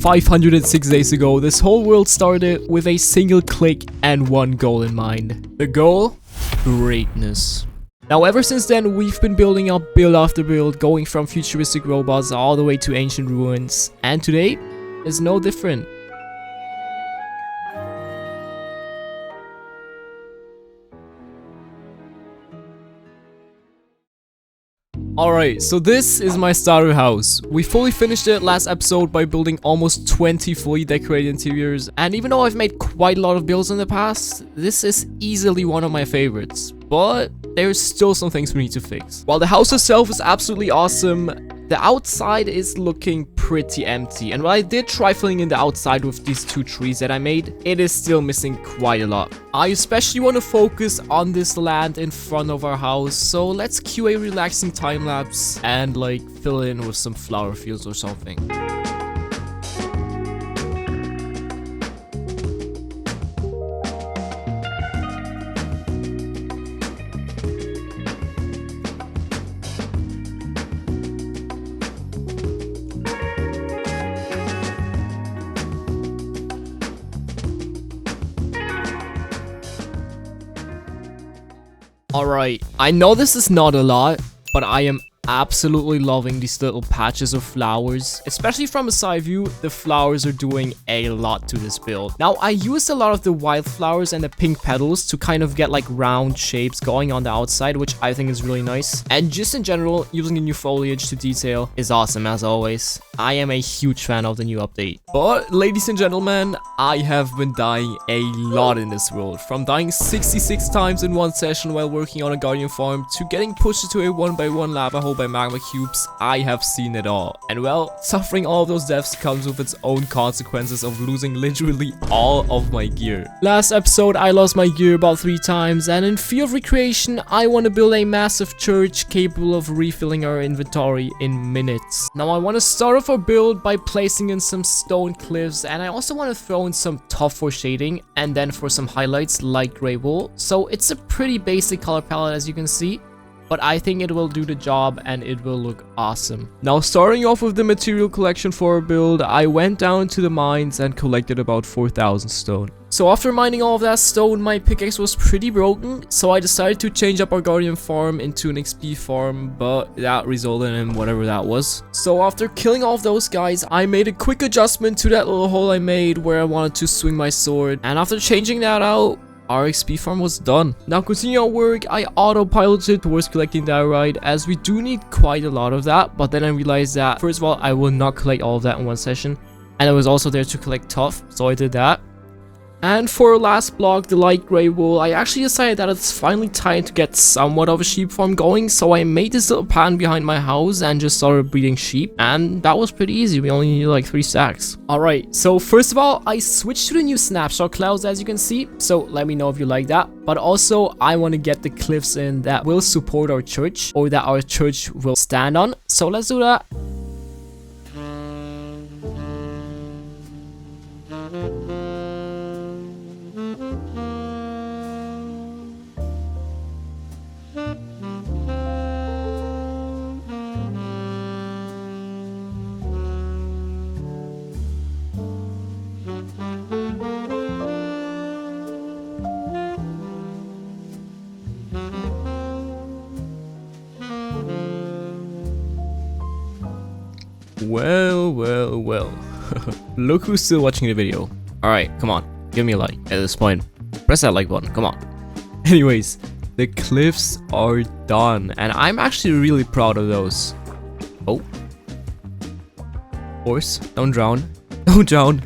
506 days ago, this whole world started with a single click and one goal in mind. The goal? Greatness. Now ever since then, we've been building up build after build, going from futuristic robots all the way to ancient ruins, and today is no different. Alright, so this is my starter house. We fully finished it last episode by building almost 20 fully decorated interiors, and even though I've made quite a lot of builds in the past, this is easily one of my favorites. But there's still some things we need to fix. While the house itself is absolutely awesome, the outside is looking pretty empty, and while I did try filling in the outside with these two trees that I made, it is still missing quite a lot. I especially want to focus on this land in front of our house, so let's cue a relaxing time lapse and like fill in with some flower fields or something. Alright, I know this is not a lot, but I am absolutely loving these little patches of flowers. Especially from a side view, the flowers are doing a lot to this build. Now, I used a lot of the wildflowers and the pink petals to kind of get like round shapes going on the outside, which I think is really nice. And just in general, using the new foliage to detail is awesome as always. I am a huge fan of the new update. But ladies and gentlemen, I have been dying a lot in this world. From dying 66 times in one session while working on a guardian farm to getting pushed into a 1x1 lava hole by magma cubes, I have seen it all. And well, suffering all of those deaths comes with its own consequences of losing literally all of my gear. Last episode, I lost my gear about 3 times, and in fear of recreation, I want to build a massive church capable of refilling our inventory in minutes. Now, I want to start off our build by placing in some stone cliffs, and I also want to throw in some tuff for shading, and then for some highlights, light gray wool. So it's a pretty basic color palette as you can see, but I think it will do the job and it will look awesome. Now, starting off with the material collection for our build, I went down to the mines and collected about 4,000 stone. So after mining all of that stone, my pickaxe was pretty broken, so I decided to change up our guardian farm into an XP farm, but that resulted in whatever that was. So after killing all of those guys, I made a quick adjustment to that little hole I made where I wanted to swing my sword, and after changing that out, our XP farm was done. Now, continuing our work, I autopiloted towards collecting diorite, as we do need quite a lot of that, but then I realized that first of all, I will not collect all of that in one session, and I was also there to collect tuff, so I did that. And for our last block, the light gray wool, I actually decided that it's finally time to get somewhat of a sheep farm going, so I made this little pan behind my house and just started breeding sheep, and that was pretty easy. We only needed like 3 stacks. Alright, so first of all, I switched to the new snapshot clouds as you can see, so let me know if you like that. But also, I want to get the cliffs in that will support our church, or that our church will stand on, so let's do that. Well. Look who's still watching the video. Alright, come on. Give me a like at this point. Press that like button, come on. Anyways, the cliffs are done, and I'm actually really proud of those. Oh. Horse, don't drown. Don't drown.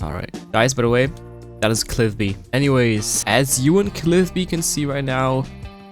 Alright, guys, by the way, that is Cliff B. Anyways, as you and Cliff B can see right now,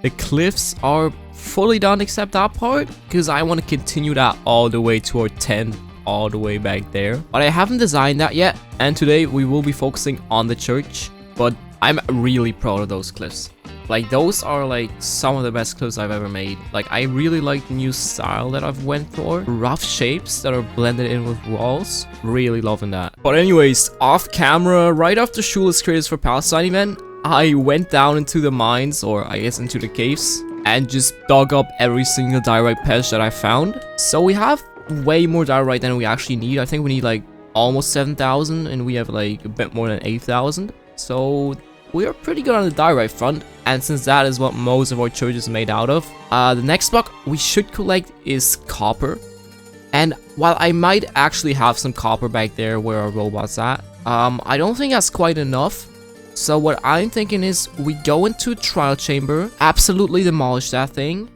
the cliffs are fully done except that part, because I want to continue that all the way to our tent, all the way back there. But I haven't designed that yet, and today we will be focusing on the church. But I'm really proud of those cliffs. Like, those are like some of the best cliffs I've ever made. Like, I really like the new style that I've went for. Rough shapes that are blended in with walls. Really loving that. But anyways, off camera, right after Shula's Creators for Palestine event, I went down into the mines, or I guess into the caves, and just dug up every single diorite patch that I found. So we have way more diorite than we actually need. I think we need like almost 7,000 and we have like a bit more than 8,000. So we are pretty good on the diorite front. And since that is what most of our church is made out of, the next block we should collect is copper. And while I might actually have some copper back there where our robot's at, I don't think that's quite enough. So what I'm thinking is we go into a trial chamber, absolutely demolish that thing,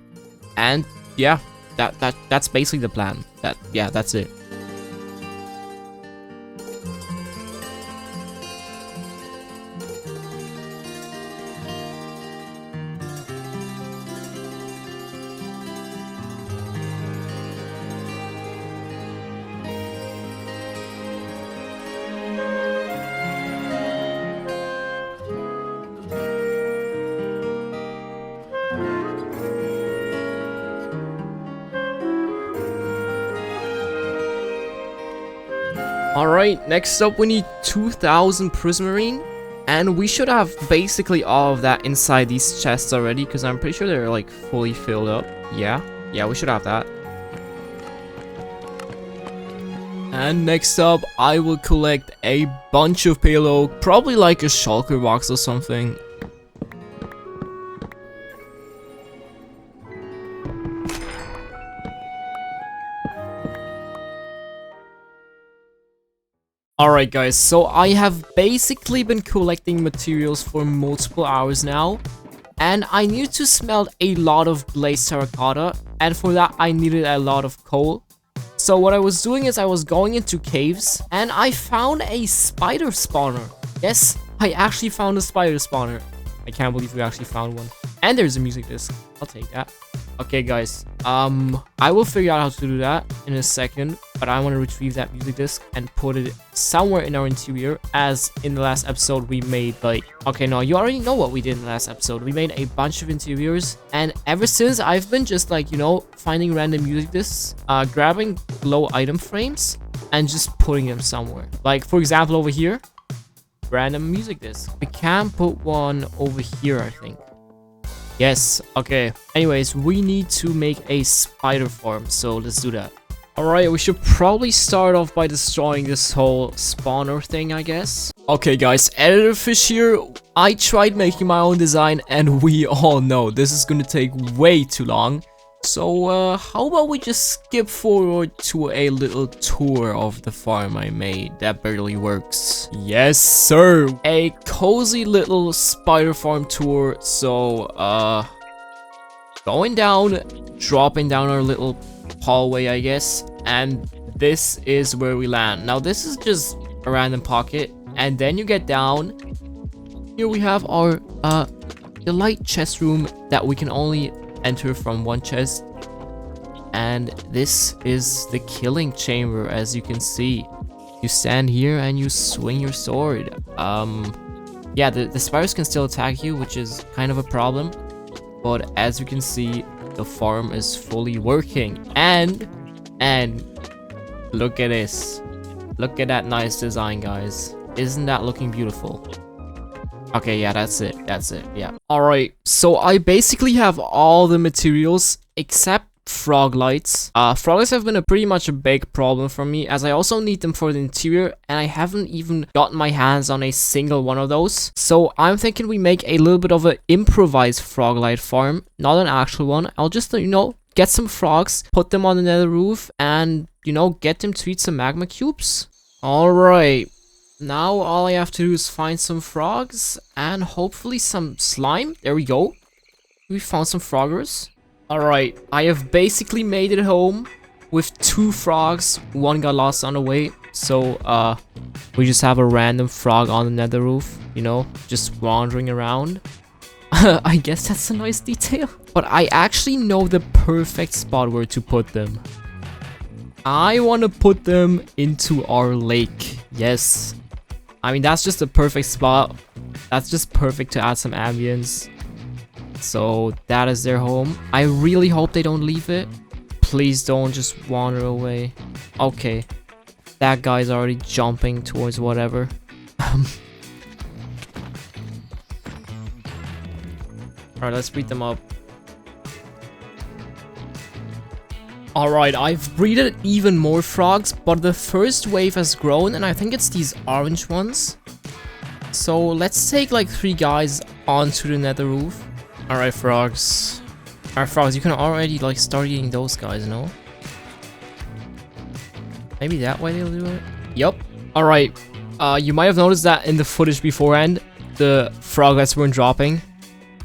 and yeah, that's basically the plan. That's it. Alright, next up we need 2,000 prismarine, and we should have basically all of that inside these chests already, because I'm pretty sure they're like fully filled up. Yeah, we should have that. And next up, I will collect a bunch of pale oak, probably like a shulker box or something. Alright guys, so I have basically been collecting materials for multiple hours now, and I needed to smelt a lot of glazed terracotta, and for that I needed a lot of coal. So what I was doing is I was going into caves, and I found a spider spawner. Yes, I actually found a spider spawner. I can't believe we actually found one. And there's a music disc. I'll take that. Okay guys, I will figure out how to do that in a second, but I want to retrieve that music disc and put it somewhere in our interior, as in the last episode we made like, okay, no, you already know what we did in the last episode. We made a bunch of interiors, and ever since I've been just like, you know, finding random music discs, grabbing low item frames and just putting them somewhere. Like for example over here, random music disc. We can put one over here, I think. Yes, okay. Anyways, we need to make a spider farm, so let's do that. Alright, we should probably start off by destroying this whole spawner thing, I guess. Okay guys, editor fish here. I tried making my own design, and we all know this is gonna take way too long. So how about we just skip forward to a little tour of the farm I made that barely works. Yes sir, a cozy little spider farm tour. So going down, dropping down our little hallway, I guess, and this is where we land. Now this is just a random pocket, and then you get down here. We have our the light chest room that we can only enter from one chest, and this is the killing chamber. As you can see, you stand here and you swing your sword. Yeah, the spiders can still attack you, which is kind of a problem, but as you can see, the farm is fully working. And look at this, look at that nice design, guys. Isn't that looking beautiful? Okay, yeah, that's it, yeah. Alright, so I basically have all the materials except frog lights. Frog lights have been pretty much a big problem for me, as I also need them for the interior, and I haven't even gotten my hands on a single one of those. So I'm thinking we make a little bit of an improvised frog light farm, not an actual one. I'll just, you know, get some frogs, put them on the nether roof, and, you know, get them to eat some magma cubes. Alright. Now all I have to do is find some frogs and hopefully some slime. There we go. We found some froggers. Alright, I have basically made it home with 2 frogs. One got lost on the way. So, we just have a random frog on the nether roof, you know, just wandering around. I guess that's a nice detail. But I actually know the perfect spot where to put them. I want to put them into our lake. Yes. I mean, that's just a perfect spot. That's just perfect to add some ambience. So that is their home. I really hope they don't leave it. Please don't just wander away. Okay. That guy's already jumping towards whatever. Alright, let's beat them up. Alright, I've breeded even more frogs, but the first wave has grown, and I think it's these orange ones. So let's take like 3 guys onto the nether roof. Alright, frogs. Alright, frogs, you can already like start eating those guys, no? Maybe that way they'll do it? Yup. Alright, you might have noticed that in the footage beforehand, the froglets weren't dropping.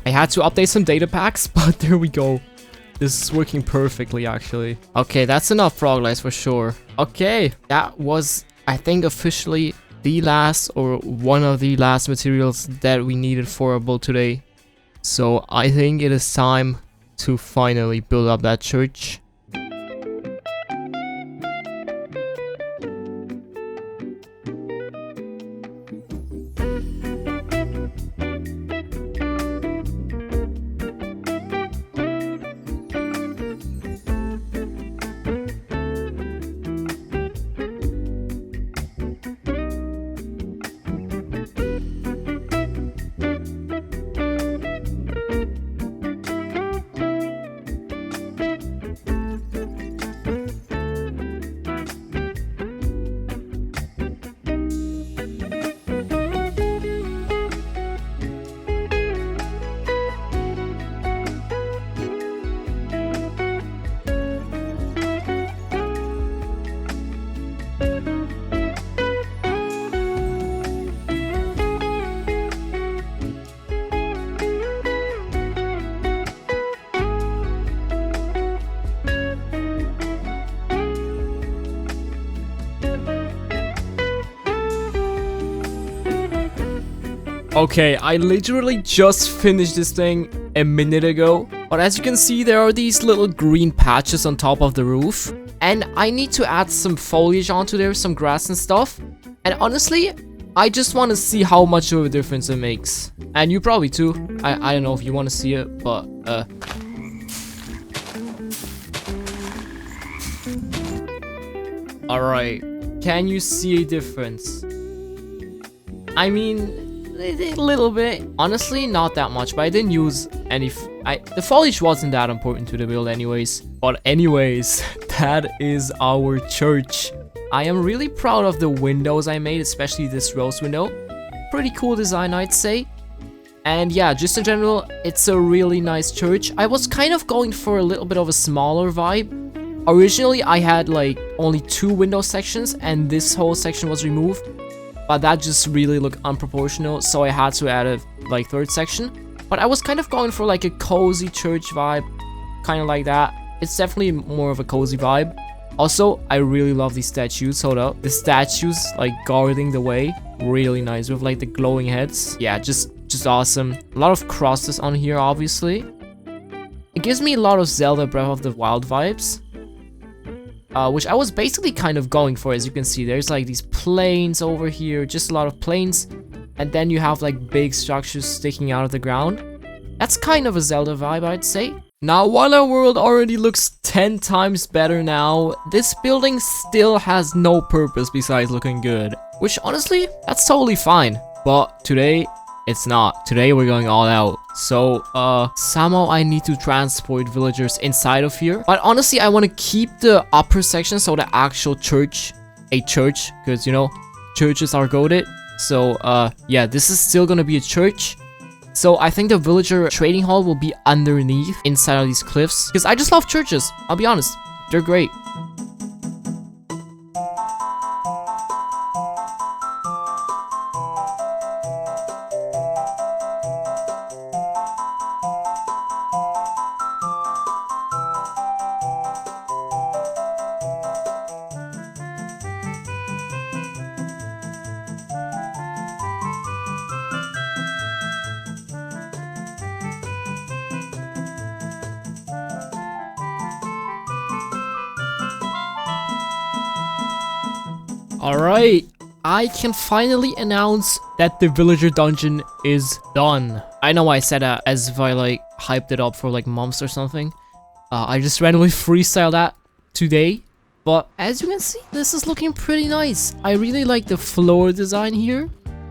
I had to update some data packs, but there we go. This is working perfectly, actually. Okay, that's enough froglets for sure. Okay, that was, I think, officially the last or one of the last materials that we needed for our build today. So I think it is time to finally build up that church. Okay, I literally just finished this thing a minute ago, but as you can see, there are these little green patches on top of the roof, and I need to add some foliage onto there, some grass and stuff. And honestly, I just want to see how much of a difference it makes. And you probably too. I don't know if you want to see it, but alright, can you see a difference? I mean, a little bit. Honestly, not that much, but I didn't use any... the foliage wasn't that important to the build anyways. But anyways, that is our church. I am really proud of the windows I made, especially this rose window. Pretty cool design, I'd say. And yeah, just in general, it's a really nice church. I was kind of going for a little bit of a smaller vibe. Originally, I had like only 2 window sections, and this whole section was removed. But that just really looked unproportional, so I had to add a like 3rd section. But I was kind of going for like a cozy church vibe, kind of like that. It's definitely more of a cozy vibe. Also, I really love these statues. Hold up, the statues like guarding the way, really nice with like the glowing heads. Yeah, just awesome. A lot of crosses on here, obviously. It gives me a lot of Zelda Breath of the Wild vibes. Which I was basically kind of going for. As you can see, there's like these plains over here, just a lot of plains, and then you have like big structures sticking out of the ground. That's kind of a Zelda vibe, I'd say. Now, while our world already looks 10 times better now, this building still has no purpose besides looking good, which honestly, that's totally fine. But today, it's not. Today we're going all out. So, somehow I need to transport villagers inside of here. But honestly, I want to keep the upper section, so the actual church, a church, because, you know, churches are goated. So, yeah, this is still gonna be a church. So, I think the villager trading hall will be underneath, inside of these cliffs. Because I just love churches, I'll be honest. They're great. Alright, I can finally announce that the villager dungeon is done. I know I said that as if I like hyped it up for like months or something. I just randomly freestyled that today. But as you can see, this is looking pretty nice. I really like the floor design here.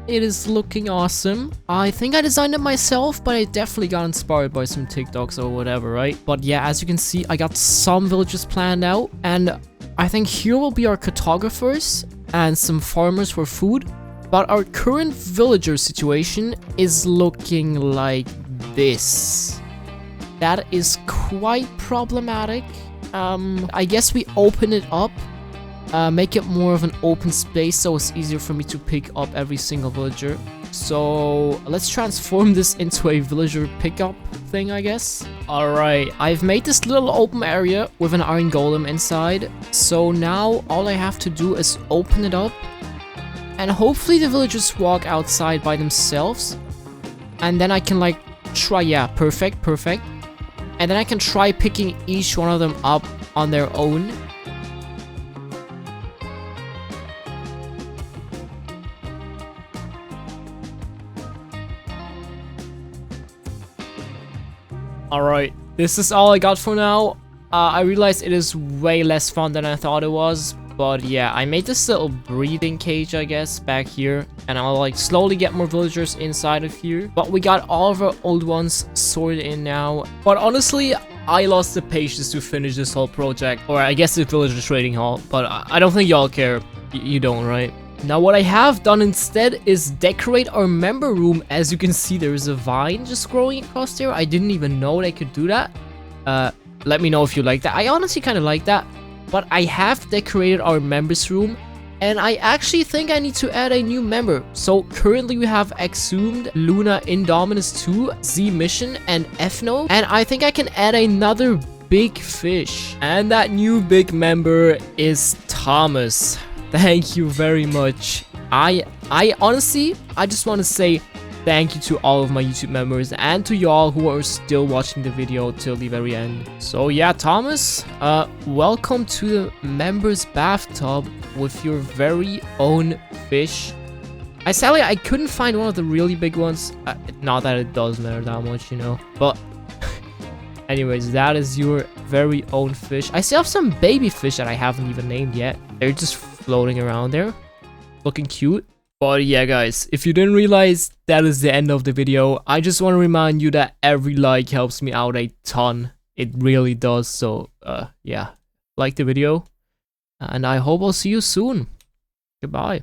it is looking awesome. I think I designed it myself, but I definitely got inspired by some TikToks or whatever, right? But yeah, as you can see, I got some villages planned out, and I think here will be our cartographers and some farmers for food. But our current villager situation is looking like this. That is quite problematic. I guess we open it up, make it more of an open space so it's easier for me to pick up every single villager. So let's transform this into a villager pickup thing, I guess. Alright, I've made this little open area with an iron golem inside. So now all I have to do is open it up, and hopefully the villagers walk outside by themselves. And then I can like try, yeah, perfect. And then I can try picking each one of them up on their own. Alright, this is all I got for now. I realized it is way less fun than I thought it was. But yeah, I made this little breathing cage, I guess, back here. And I'll like slowly get more villagers inside of here. But we got all of our old ones sorted in now. But honestly, I lost the patience to finish this whole project. Or I guess the villager trading hall. But I don't think y'all care. You don't, right? Now what I have done instead is decorate our member room. As you can see, there is a vine just growing across there. I didn't even know they could do that. Let me know if you like that. I honestly kind of like that. But I have decorated our members room, and I actually think I need to add a new member. So currently we have Exhumed, Luna Indominus 2, Z Mission, and Ethno. And I think I can add another big fish. And that new big member is Thomas. Thank you very much. I honestly, I just want to say thank you to all of my YouTube members and to y'all who are still watching the video till the very end. So yeah, Thomas, welcome to the members bathtub with your very own fish. Sadly, I couldn't find one of the really big ones. Not that it does matter that much, you know. But anyways, that is your very own fish. I still have some baby fish that I haven't even named yet. They're just floating around there, looking cute. But yeah, guys, if you didn't realize, that is the end of the video. I just want to remind you that every like helps me out a ton. It really does. So yeah, like the video, and I hope I'll see you soon. Goodbye.